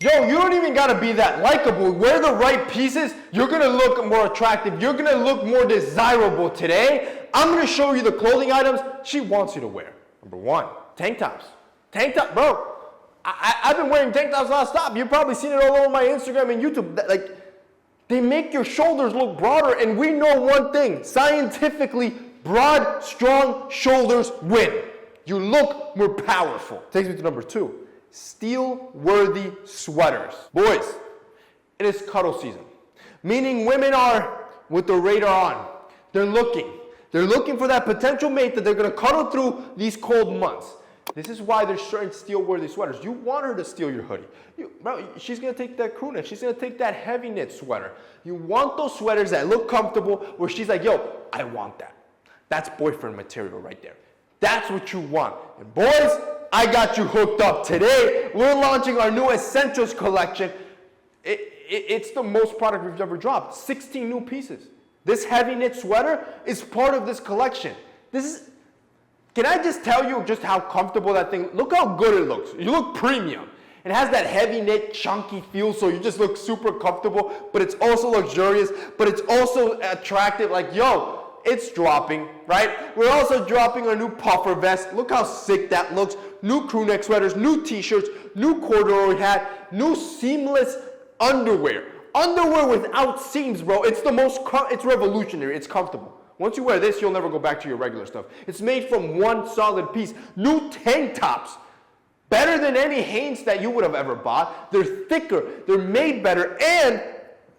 Yo, you don't even gotta be that likable. Wear the right pieces, you're gonna look more attractive. You're gonna look more desirable today. I'm gonna show you the clothing items she wants you to wear. Number one, tank tops. Tank top, bro. I've been wearing tank tops nonstop. You've probably seen it all over my Instagram and YouTube. Like, they make your shoulders look broader, and we know one thing. Scientifically, broad, strong shoulders win. You look more powerful. Takes me to number two. Steel-worthy sweaters. Boys, it is cuddle season. Meaning women are with the radar on. They're looking. They're looking for that potential mate that they're gonna cuddle through these cold months. This is why there's certain steel-worthy sweaters. You want her to steal your hoodie. Bro, she's gonna take that crew neck. She's gonna take that heavy knit sweater. You want those sweaters that look comfortable where she's like, yo, I want that. That's boyfriend material right there. That's what you want. And boys, I got you hooked up today. We're launching our new Essentials collection. It's the most product we've ever dropped. 16 new pieces. This heavy knit sweater is part of this collection. Can I just tell you just how comfortable that thing, look how good it looks. You look premium. It has that heavy knit, chunky feel, so you just look super comfortable, but it's also luxurious, but it's also attractive. Like, yo, it's dropping, right? We're also dropping our new puffer vest. Look how sick that looks. New crew neck sweaters, new t-shirts, new corduroy hat, new seamless underwear. Underwear without seams, bro. It's it's revolutionary. It's comfortable. Once you wear this, you'll never go back to your regular stuff. It's made from one solid piece. New tank tops. Better than any Hanes that you would have ever bought. They're thicker. They're made better. And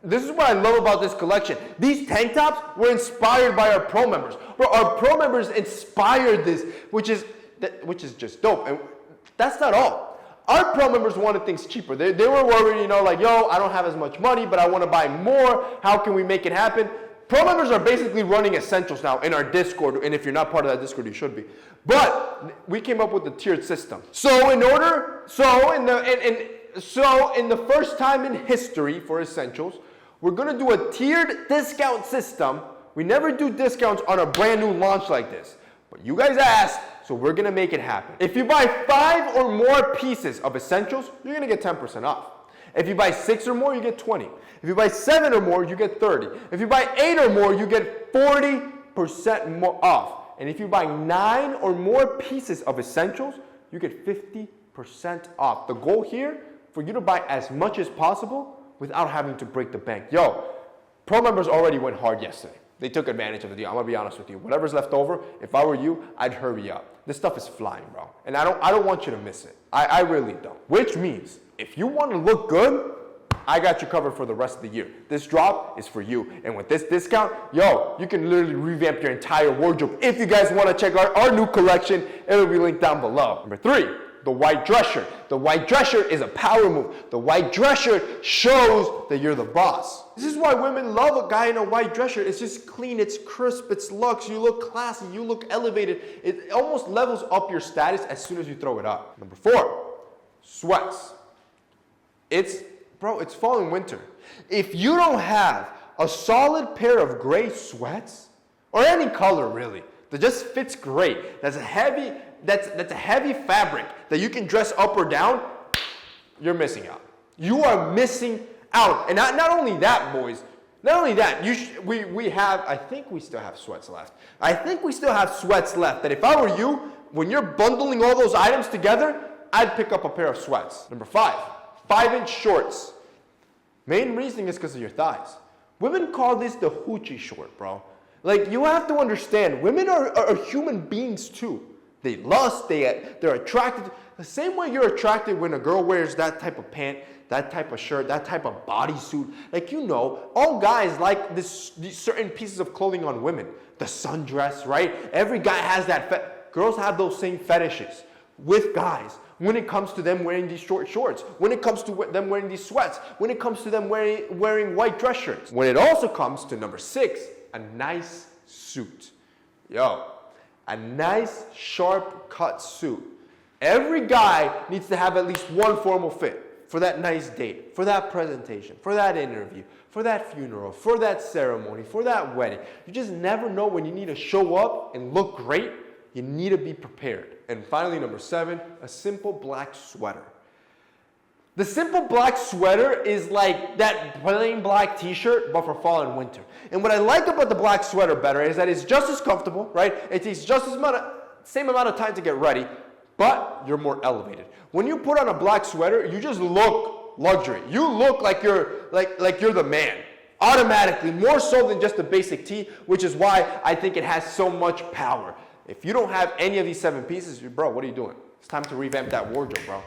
this is what I love about this collection. These tank tops were inspired by our pro members. Bro, our pro members inspired this, which is just dope. And that's not all. Our pro members wanted things cheaper. They were worried, like, yo, I don't have as much money, but I want to buy more. How can we make it happen? Pro members are basically running Essentials now in our Discord, and if you're not part of that Discord, you should be. But we came up with a tiered system. So in the first time in history for Essentials, we're gonna do a tiered discount system. We never do discounts on a brand new launch like this. But you guys asked, so we're gonna make it happen. If you buy 5 or more pieces of Essentials, you're gonna get 10% off. If you buy 6 or more, you get 20. If you buy 7 or more, you get 30. If you buy 8 or more, you get 40% more off. And if you buy 9 or more pieces of Essentials, you get 50% off. The goal here, for you to buy as much as possible without having to break the bank. Yo, pro members already went hard yesterday. They took advantage of the deal. I'm gonna be honest with you. Whatever's left over, if I were you, I'd hurry up. This stuff is flying, bro. And I don't want you to miss it. I really don't. Which means, if you want to look good, I got you covered for the rest of the year. This drop is for you. And with this discount, yo, you can literally revamp your entire wardrobe. If you guys want to check out our new collection, it'll be linked down below. Number 3, the white dress shirt. The white dress shirt is a power move. The white dress shirt shows that you're the boss. This is why women love a guy in a white dress shirt. It's just clean, it's crisp, it's luxe, you look classy, you look elevated. It almost levels up your status as soon as you throw it up. Number 4, sweats. It's fall and winter. If you don't have a solid pair of gray sweats, or any color really, that just fits great, that's a heavy fabric that you can dress up or down, you're missing out. You are missing out. And not only that, boys, not only that, I think we still have sweats left. That if I were you, when you're bundling all those items together, I'd pick up a pair of sweats. Number 5, 5-inch shorts. Main reason is because of your thighs. Women call this the hoochie short, bro. Like, you have to understand, women are human beings too. They lust, they're attracted. The same way you're attracted when a girl wears that type of pant, that type of shirt, that type of bodysuit. Like, all guys like these certain pieces of clothing on women. The sundress, right? Every guy has that. Girls have those same fetishes with guys. When it comes to them wearing these short shorts, when it comes to them wearing these sweats, when it comes to them wearing white dress shirts. When it also comes to number 6, a nice suit. Yo, a nice sharp cut suit. Every guy needs to have at least one formal fit for that nice date, for that presentation, for that interview, for that funeral, for that ceremony, for that wedding. You just never know when you need to show up and look great. You need to be prepared. And finally, number 7, a simple black sweater. The simple black sweater is like that plain black t-shirt, but for fall and winter. And what I like about the black sweater better is that it's just as comfortable, right? It takes just as same amount of time to get ready, but you're more elevated. When you put on a black sweater, you just look luxury. You look like you're the man. Automatically, more so than just a basic tee, which is why I think it has so much power. If you don't have any of these 7 pieces, bro, what are you doing? It's time to revamp that wardrobe, bro.